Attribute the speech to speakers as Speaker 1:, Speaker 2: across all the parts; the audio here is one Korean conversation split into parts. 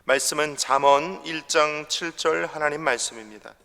Speaker 1: 말씀은 잠언 1장 7절 하나님 말씀입니다.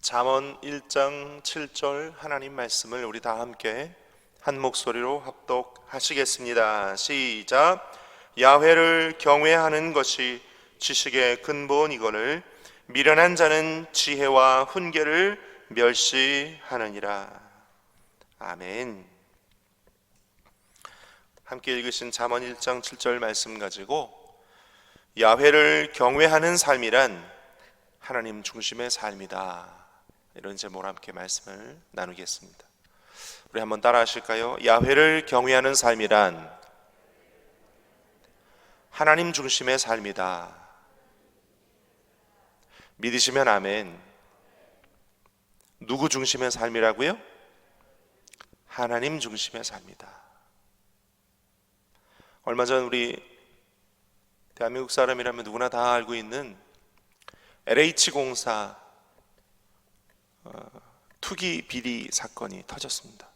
Speaker 1: 잠언 1장 7절 하나님 말씀을 우리 다 함께 한 목소리로 합독하시겠습니다. 시작. 야훼를 경외하는 것이 지식의 근본이거늘 미련한 자는 지혜와 훈계를 멸시하느니라. 아멘. 함께 읽으신 잠언 1장 7절 말씀 가지고 야훼를 경외하는 삶이란 하나님 중심의 삶이다, 이런 제목으로 함께 말씀을 나누겠습니다. 우리 한번 따라 하실까요? 야훼를 경외하는 삶이란 하나님 중심의 삶이다. 믿으시면 아멘. 누구 중심의 삶이라고요? 하나님 중심의 삶이다. 얼마 전 우리 대한민국 사람이라면 누구나 다 알고 있는 LH공사 투기 비리 사건이 터졌습니다.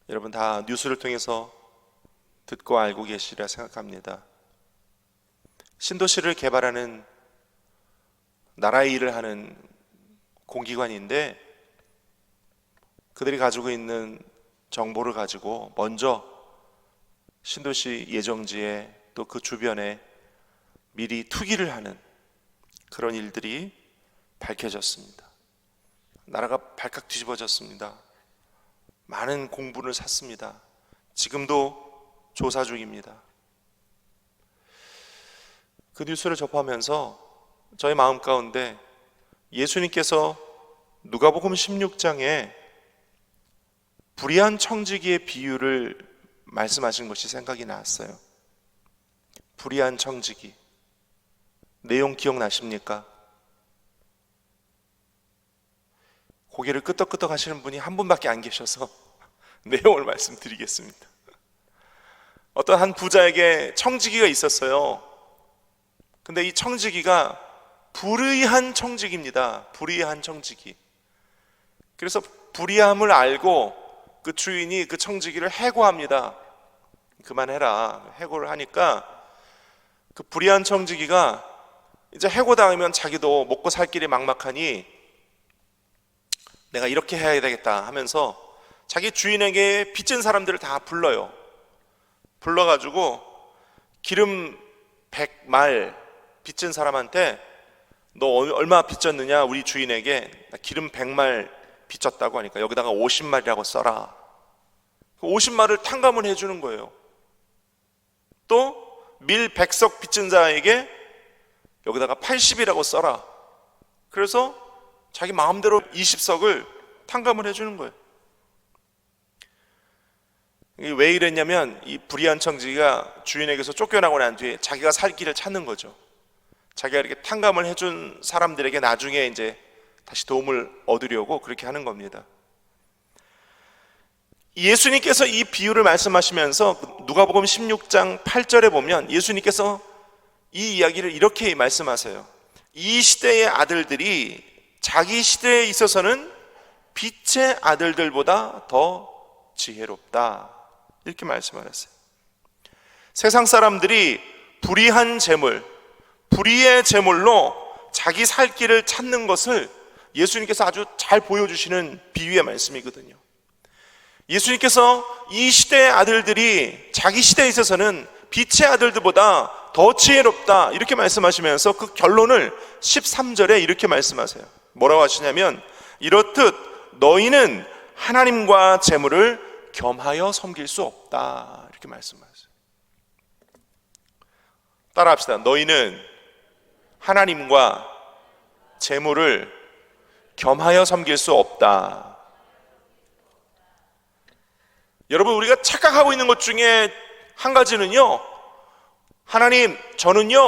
Speaker 1: 여러분 다 뉴스를 통해서 듣고 알고 계시리라 생각합니다. 신도시를 개발하는 나라의 일을 하는 공기관인데 그들이 가지고 있는 정보를 가지고 먼저 신도시 예정지에 또 그 주변에 미리 투기를 하는 그런 일들이 밝혀졌습니다. 나라가 발칵 뒤집어졌습니다. 많은 공분을 샀습니다. 지금도 조사 중입니다. 그 뉴스를 접하면서 저의 마음 가운데 예수님께서 누가복음 16장에 불의한 청지기의 비유를 말씀하신 것이 생각이 났어요. 불의한 청지기, 내용 기억나십니까? 고개를 끄덕끄덕 하시는 분이 한 분밖에 안 계셔서 내용을 말씀드리겠습니다. 어떤 한 부자에게 청지기가 있었어요. 근데 이 청지기가 불의한 청지기입니다. 불의한 청지기. 그래서 불의함을 알고 그 주인이 그 청지기를 해고합니다. 그만해라. 해고를 하니까 그 불의한 청지기가 이제 해고당하면 자기도 먹고 살 길이 막막하니 내가 이렇게 해야 되겠다 하면서 자기 주인에게 빚진 사람들을 다 불러요. 불러가지고 기름 100말 빚진 사람한테 너 얼마 빚졌느냐, 우리 주인에게 기름 100말 빚졌다고 하니까 여기다가 50말이라고 써라. 50말을 탕감을 해주는 거예요. 또 밀 100석 빚진 자에게 여기다가 80이라고 써라. 그래서 자기 마음대로 20석을 탕감을 해주는 거예요. 이게 왜 이랬냐면 이 불의한 청지기가 주인에게서 쫓겨나고 난 뒤에 자기가 살 길을 찾는 거죠. 자기가 이렇게 탕감을 해준 사람들에게 나중에 이제 다시 도움을 얻으려고 그렇게 하는 겁니다. 예수님께서 이 비유를 말씀하시면서 누가복음 16장 8절에 보면 예수님께서 이 이야기를 이렇게 말씀하세요. 이 시대의 아들들이 자기 시대에 있어서는 빛의 아들들보다 더 지혜롭다, 이렇게 말씀하셨어요. 세상 사람들이 불의한 재물, 불의의 재물로 자기 살 길을 찾는 것을 예수님께서 아주 잘 보여주시는 비유의 말씀이거든요. 예수님께서 이 시대의 아들들이 자기 시대에 있어서는 빛의 아들들보다 더 지혜롭다, 이렇게 말씀하시면서 그 결론을 13절에 이렇게 말씀하세요. 뭐라고 하시냐면 이렇듯 너희는 하나님과 재물을 겸하여 섬길 수 없다, 이렇게 말씀하세요. 따라합시다. 너희는 하나님과 재물을 겸하여 섬길 수 없다. 여러분, 우리가 착각하고 있는 것 중에 한 가지는요, 하나님, 저는요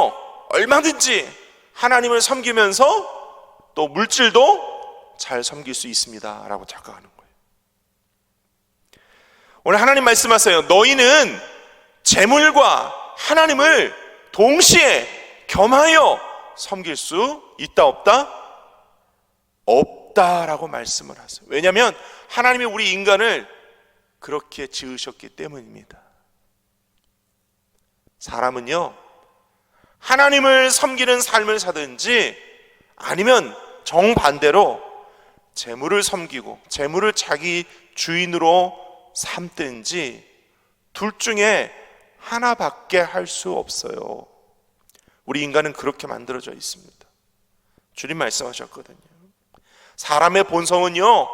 Speaker 1: 얼마든지 하나님을 섬기면서 또 물질도 잘 섬길 수 있습니다 라고 착각하는 거예요. 오늘 하나님 말씀하세요. 너희는 재물과 하나님을 동시에 겸하여 섬길 수 있다 없다? 없다라고 말씀을 하세요. 왜냐하면 하나님이 우리 인간을 그렇게 지으셨기 때문입니다. 사람은요 하나님을 섬기는 삶을 사든지 아니면 정반대로 재물을 섬기고 재물을 자기 주인으로 삼든지 둘 중에 하나밖에 할 수 없어요. 우리 인간은 그렇게 만들어져 있습니다. 주님 말씀하셨거든요. 사람의 본성은요,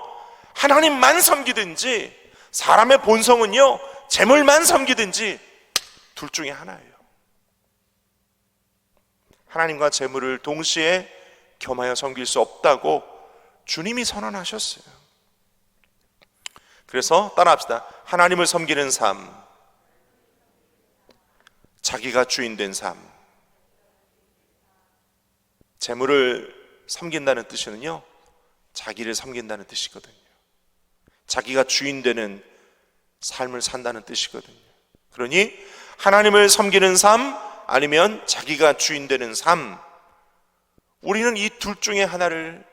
Speaker 1: 하나님만 섬기든지 사람의 본성은요, 재물만 섬기든지 둘 중에 하나예요. 하나님과 재물을 동시에 겸하여 섬길 수 없다고 주님이 선언하셨어요. 그래서 따라합시다. 하나님을 섬기는 삶, 자기가 주인 된 삶. 재물을 섬긴다는 뜻은요, 자기를 섬긴다는 뜻이거든요. 자기가 주인 되는 삶을 산다는 뜻이거든요. 그러니 하나님을 섬기는 삶 아니면 자기가 주인 되는 삶, 우리는 이 둘 중에 하나를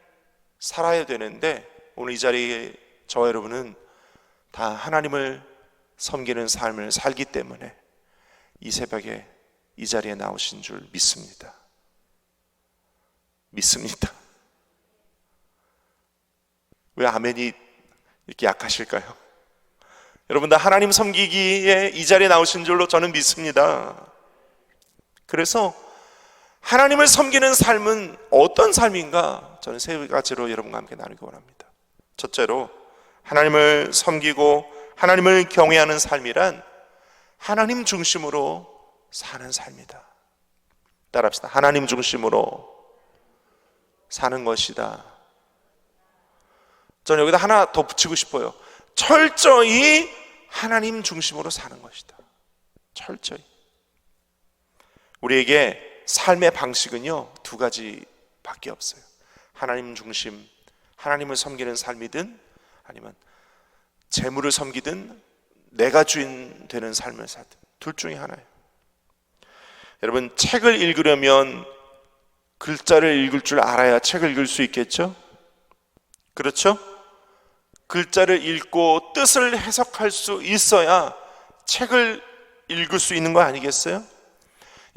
Speaker 1: 살아야 되는데 오늘 이 자리에 저와 여러분은 다 하나님을 섬기는 삶을 살기 때문에 이 새벽에 이 자리에 나오신 줄 믿습니다. 믿습니다. 왜 아멘이 이렇게 약하실까요? 여러분 다 하나님 섬기기에 이 자리에 나오신 줄로 저는 믿습니다. 그래서 하나님을 섬기는 삶은 어떤 삶인가? 저는 세 가지로 여러분과 함께 나누기 원합니다. 첫째로 하나님을 섬기고 하나님을 경외하는 삶이란 하나님 중심으로 사는 삶이다. 따라합시다. 하나님 중심으로 사는 것이다. 저는 여기다 하나 더 붙이고 싶어요. 철저히 하나님 중심으로 사는 것이다. 철저히. 우리에게 삶의 방식은요, 두 가지밖에 없어요. 하나님 중심, 하나님을 섬기는 삶이든 아니면 재물을 섬기든 내가 주인 되는 삶을 살든 둘 중에 하나예요. 여러분, 책을 읽으려면 글자를 읽을 줄 알아야 책을 읽을 수 있겠죠? 그렇죠? 글자를 읽고 뜻을 해석할 수 있어야 책을 읽을 수 있는 거 아니겠어요?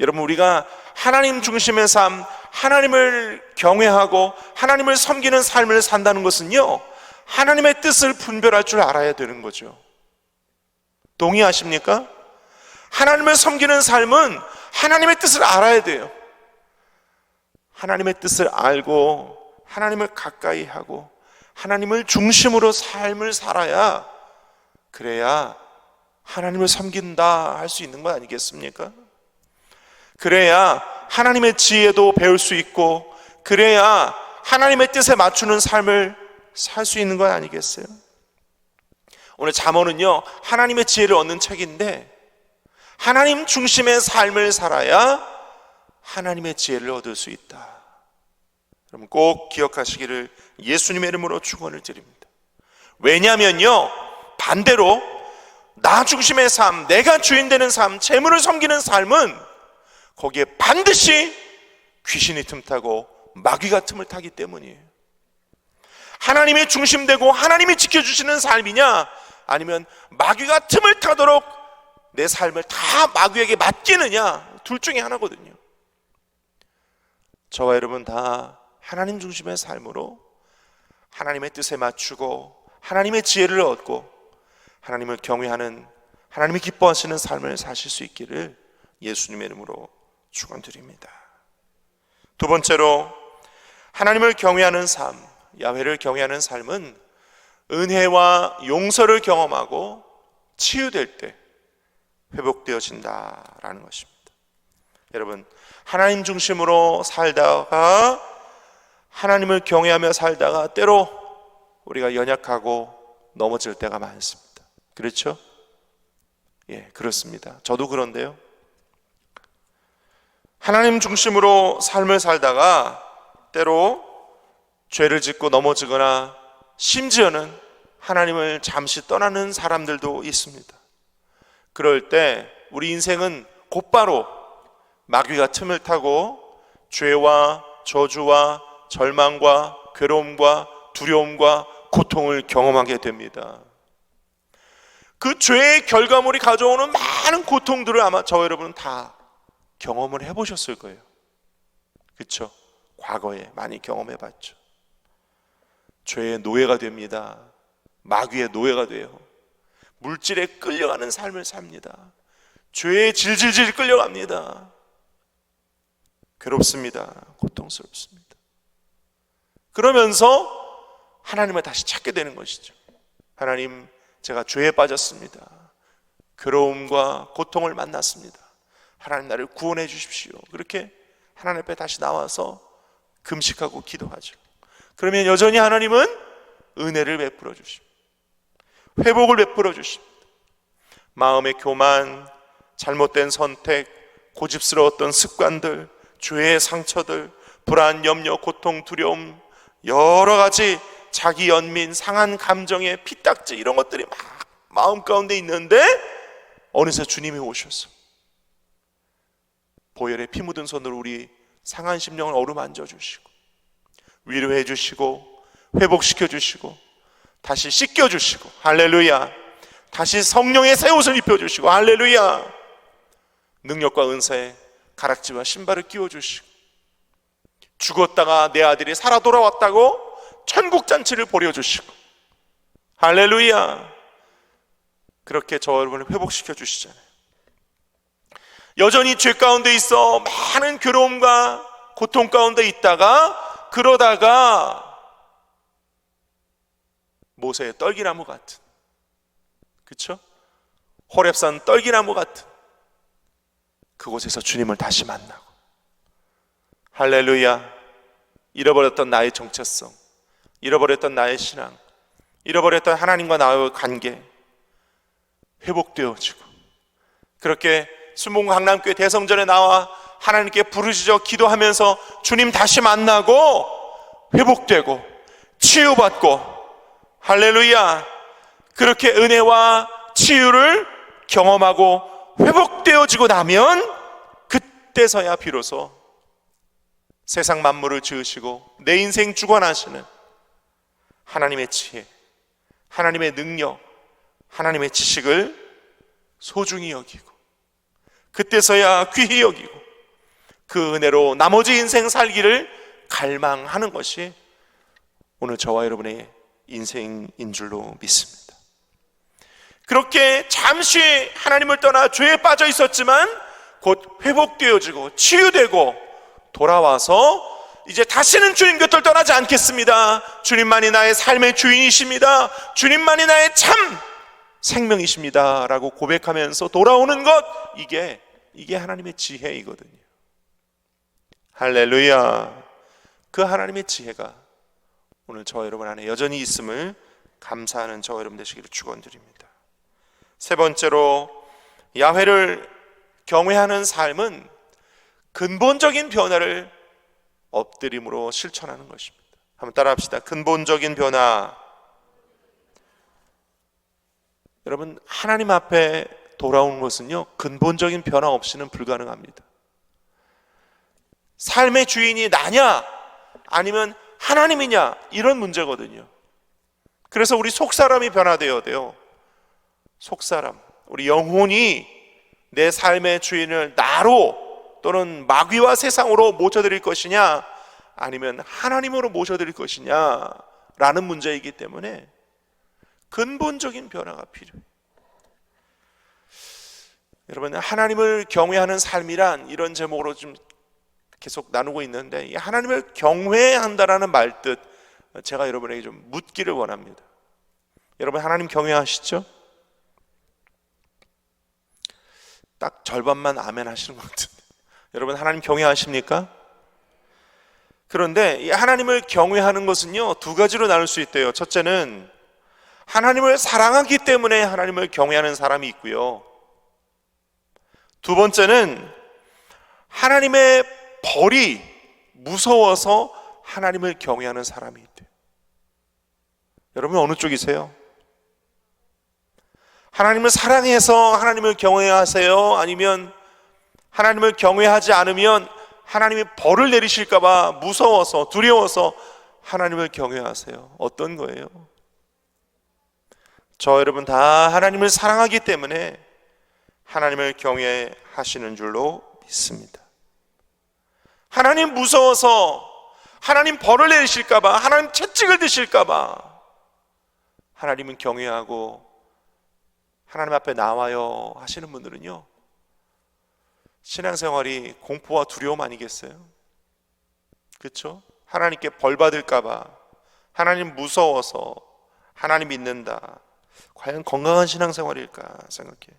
Speaker 1: 여러분, 우리가 하나님 중심의 삶, 하나님을 경외하고 하나님을 섬기는 삶을 산다는 것은요, 하나님의 뜻을 분별할 줄 알아야 되는 거죠. 동의하십니까? 하나님을 섬기는 삶은 하나님의 뜻을 알아야 돼요. 하나님의 뜻을 알고 하나님을 가까이 하고 하나님을 중심으로 삶을 살아야, 그래야 하나님을 섬긴다 할 수 있는 거 아니겠습니까? 그래야 하나님의 지혜도 배울 수 있고, 그래야 하나님의 뜻에 맞추는 삶을 살 수 있는 건 아니겠어요? 오늘 잠언은요, 하나님의 지혜를 얻는 책인데 하나님 중심의 삶을 살아야 하나님의 지혜를 얻을 수 있다. 여러분 꼭 기억하시기를 예수님의 이름으로 축원을 드립니다. 왜냐하면요, 반대로 나 중심의 삶, 내가 주인 되는 삶, 재물을 섬기는 삶은 거기에 반드시 귀신이 틈타고 마귀가 틈을 타기 때문이에요. 하나님이 중심되고 하나님이 지켜주시는 삶이냐, 아니면 마귀가 틈을 타도록 내 삶을 다 마귀에게 맡기느냐, 둘 중에 하나거든요. 저와 여러분 다 하나님 중심의 삶으로 하나님의 뜻에 맞추고 하나님의 지혜를 얻고 하나님을 경외하는, 하나님이 기뻐하시는 삶을 사실 수 있기를 예수님의 이름으로 축원드립니다. 두 번째로 하나님을 경외하는 삶, 야훼를 경외하는 삶은 은혜와 용서를 경험하고 치유될 때 회복되어진다라는 것입니다. 여러분, 하나님 중심으로 살다가 하나님을 경외하며 살다가 때로 우리가 연약하고 넘어질 때가 많습니다. 그렇죠? 예, 그렇습니다. 저도 그런데요. 하나님 중심으로 삶을 살다가 때로 죄를 짓고 넘어지거나 심지어는 하나님을 잠시 떠나는 사람들도 있습니다. 그럴 때 우리 인생은 곧바로 마귀가 틈을 타고 죄와 저주와 절망과 괴로움과 두려움과 고통을 경험하게 됩니다. 그 죄의 결과물이 가져오는 많은 고통들을 아마 저와 여러분은 다 경험을 해보셨을 거예요. 그렇죠? 과거에 많이 경험해봤죠. 죄의 노예가 됩니다. 마귀의 노예가 돼요. 물질에 끌려가는 삶을 삽니다. 죄에 질질질 끌려갑니다. 괴롭습니다. 고통스럽습니다. 그러면서 하나님을 다시 찾게 되는 것이죠. 하나님, 제가 죄에 빠졌습니다. 괴로움과 고통을 만났습니다. 하나님, 나를 구원해 주십시오. 그렇게 하나님 앞에 다시 나와서 금식하고 기도하죠. 그러면 여전히 하나님은 은혜를 베풀어 주십니다. 회복을 베풀어 주십니다. 마음의 교만, 잘못된 선택, 고집스러웠던 습관들, 죄의 상처들, 불안, 염려, 고통, 두려움, 여러 가지 자기 연민, 상한 감정의 피딱지, 이런 것들이 막 마음 가운데 있는데 어느새 주님이 오셔서 보혈에 피 묻은 손으로 우리 상한 심령을 어루만져 주시고 위로해 주시고 회복시켜 주시고 다시 씻겨 주시고, 할렐루야, 다시 성령의 새 옷을 입혀 주시고, 할렐루야, 능력과 은사에 가락지와 신발을 끼워 주시고, 죽었다가 내 아들이 살아 돌아왔다고 천국잔치를 벌여주시고, 할렐루야, 그렇게 저 여러분을 회복시켜 주시잖아요. 여전히 죄 가운데 있어 많은 괴로움과 고통 가운데 있다가, 그러다가 모세의 떨기나무 같은, 그렇죠? 호렙산 떨기나무 같은 그곳에서 주님을 다시 만나고, 할렐루야, 잃어버렸던 나의 정체성, 잃어버렸던 나의 신앙, 잃어버렸던 하나님과 나의 관계 회복되어지고, 그렇게 순봉 강남교회 대성전에 나와 하나님께 부르짖어 기도하면서 주님 다시 만나고 회복되고 치유받고, 할렐루야, 그렇게 은혜와 치유를 경험하고 회복되어지고 나면 그때서야 비로소 세상 만물을 지으시고 내 인생 주관하시는 하나님의 지혜, 하나님의 능력, 하나님의 지식을 소중히 여기고, 그때서야 귀히 여기고 그 은혜로 나머지 인생 살기를 갈망하는 것이 오늘 저와 여러분의 인생인 줄로 믿습니다. 그렇게 잠시 하나님을 떠나 죄에 빠져 있었지만 곧 회복되어지고 치유되고 돌아와서 이제 다시는 주님 곁을 떠나지 않겠습니다. 주님만이 나의 삶의 주인이십니다. 주님만이 나의 참 생명이십니다 라고 고백하면서 돌아오는 것, 이게 하나님의 지혜이거든요. 할렐루야, 그 하나님의 지혜가 오늘 저와 여러분 안에 여전히 있음을 감사하는 저와 여러분 되시기를 축원드립니다. 세 번째로, 야훼를 경외하는 삶은 근본적인 변화를 엎드림으로 실천하는 것입니다. 한번 따라합시다. 근본적인 변화. 여러분, 하나님 앞에 돌아오는 것은요, 근본적인 변화 없이는 불가능합니다. 삶의 주인이 나냐 아니면 하나님이냐, 이런 문제거든요. 그래서 우리 속사람이 변화되어야 돼요. 속사람, 우리 영혼이 내 삶의 주인을 나로 또는 마귀와 세상으로 모셔드릴 것이냐 아니면 하나님으로 모셔드릴 것이냐 라는 문제이기 때문에 근본적인 변화가 필요해요. 여러분, 하나님을 경외하는 삶이란, 이런 제목으로 좀 계속 나누고 있는데, 이 하나님을 경외한다라는 말뜻 제가 여러분에게 좀 묻기를 원합니다. 여러분, 하나님 경외하시죠? 딱 절반만 아멘 하시는 것 같은데, 여러분 하나님 경외하십니까? 그런데 이 하나님을 경외하는 것은요, 두 가지로 나눌 수 있대요. 첫째는 하나님을 사랑하기 때문에 하나님을 경외하는 사람이 있고요, 두 번째는 하나님의 벌이 무서워서 하나님을 경외하는 사람이 있대요. 여러분, 어느 쪽이세요? 하나님을 사랑해서 하나님을 경외하세요? 아니면 하나님을 경외하지 않으면 하나님이 벌을 내리실까 봐 무서워서, 두려워서 하나님을 경외하세요? 어떤 거예요? 저 여러분 다 하나님을 사랑하기 때문에 하나님을 경외하시는 줄로 믿습니다. 하나님 무서워서 하나님 벌을 내리실까봐, 하나님 채찍을 드실까봐 하나님은 경외하고 하나님 앞에 나와요 하시는 분들은요, 신앙생활이 공포와 두려움 아니겠어요? 그렇죠? 하나님께 벌 받을까봐, 하나님 무서워서 하나님 믿는다. 과연 건강한 신앙생활일까 생각해요.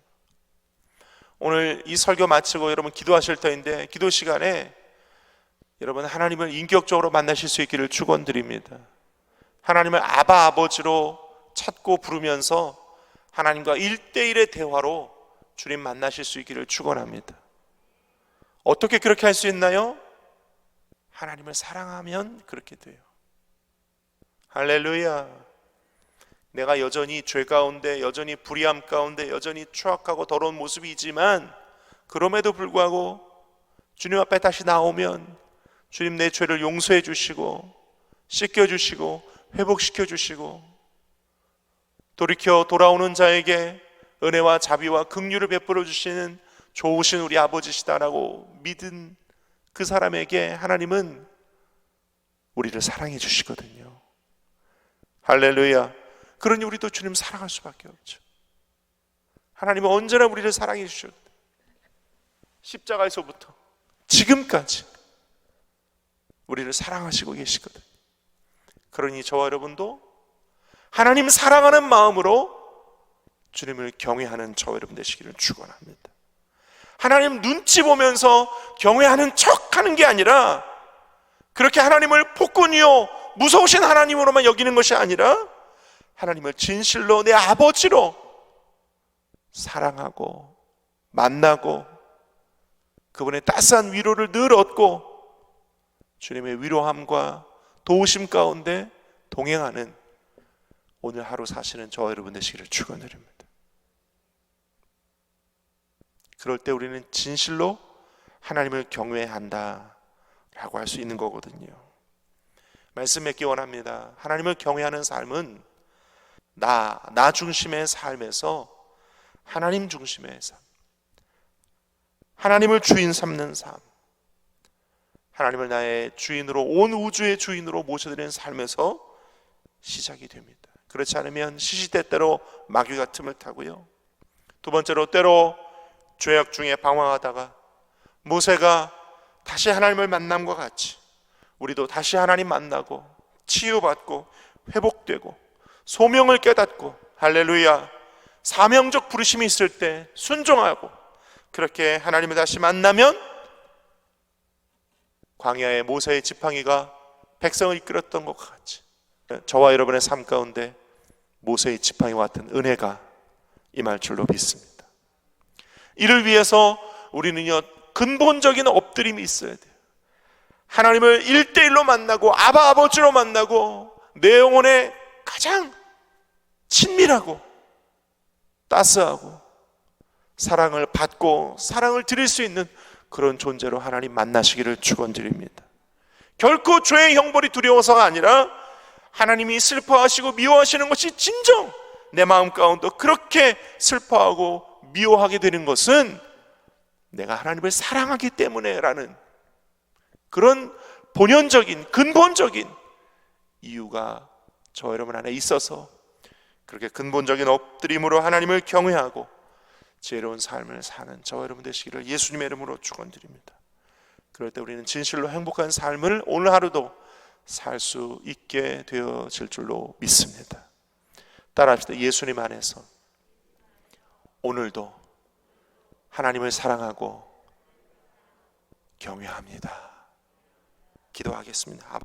Speaker 1: 오늘 이 설교 마치고 여러분 기도하실 터인데, 기도 시간에 여러분 하나님을 인격적으로 만나실 수 있기를 축원드립니다. 하나님을 아바 아버지로 찾고 부르면서 하나님과 1대1의 대화로 주님 만나실 수 있기를 축원합니다. 어떻게 그렇게 할 수 있나요? 하나님을 사랑하면 그렇게 돼요. 할렐루야. 내가 여전히 죄 가운데, 여전히 불의함 가운데, 여전히 추악하고 더러운 모습이지만 그럼에도 불구하고 주님 앞에 다시 나오면 주님 내 죄를 용서해 주시고 씻겨 주시고 회복시켜 주시고 돌이켜 돌아오는 자에게 은혜와 자비와 긍휼을 베풀어 주시는 좋으신 우리 아버지시다라고 믿은 그 사람에게 하나님은 우리를 사랑해 주시거든요. 할렐루야. 그러니 우리도 주님 사랑할 수밖에 없죠. 하나님은 언제나 우리를 사랑해 주셨다. 십자가에서부터 지금까지 우리를 사랑하시고 계시거든요. 그러니 저와 여러분도 하나님 사랑하는 마음으로 주님을 경외하는 저와 여러분 되시기를 축원합니다. 하나님 눈치 보면서 경외하는 척하는 게 아니라, 그렇게 하나님을 폭군이요 무서우신 하나님으로만 여기는 것이 아니라 하나님을 진실로 내 아버지로 사랑하고 만나고 그분의 따스한 위로를 늘 얻고 주님의 위로함과 도우심 가운데 동행하는 오늘 하루 사시는 저와 여러분 되시기를 축원드립니다. 그럴 때 우리는 진실로 하나님을 경외한다 라고 할 수 있는 거거든요. 말씀 맺기 원합니다. 하나님을 경외하는 삶은 나 중심의 삶에서 하나님 중심의 삶, 하나님을 주인 삼는 삶, 하나님을 나의 주인으로, 온 우주의 주인으로 모셔드리는 삶에서 시작이 됩니다. 그렇지 않으면 시시때때로 마귀가 틈을 타고요, 두 번째로 때로 죄악 중에 방황하다가 모세가 다시 하나님을 만남과 같이 우리도 다시 하나님 만나고 치유받고 회복되고 소명을 깨닫고, 할렐루야, 사명적 부르심이 있을 때 순종하고 그렇게 하나님을 다시 만나면 광야의 모세의 지팡이가 백성을 이끌었던 것 같이 저와 여러분의 삶 가운데 모세의 지팡이와 같은 은혜가 임할 줄로 믿습니다. 이를 위해서 우리는요, 근본적인 엎드림이 있어야 돼요. 하나님을 1대1로 만나고 아바 아버지로 만나고 내 영혼에 가장 친밀하고 따스하고 사랑을 받고 사랑을 드릴 수 있는 그런 존재로 하나님 만나시기를 축원드립니다. 결코 죄의 형벌이 두려워서가 아니라 하나님이 슬퍼하시고 미워하시는 것이 진정 내 마음 가운데 그렇게 슬퍼하고 미워하게 되는 것은 내가 하나님을 사랑하기 때문에 라는 그런 본연적인 근본적인 이유가 저 여러분 안에 있어서 그렇게 근본적인 엎드림으로 하나님을 경외하고 지혜로운 삶을 사는 저와 여러분 되시기를 예수님의 이름으로 축원드립니다. 그럴 때 우리는 진실로 행복한 삶을 오늘 하루도 살 수 있게 되어질 줄로 믿습니다. 따라합시다. 예수님 안에서 오늘도 하나님을 사랑하고 경외합니다. 기도하겠습니다.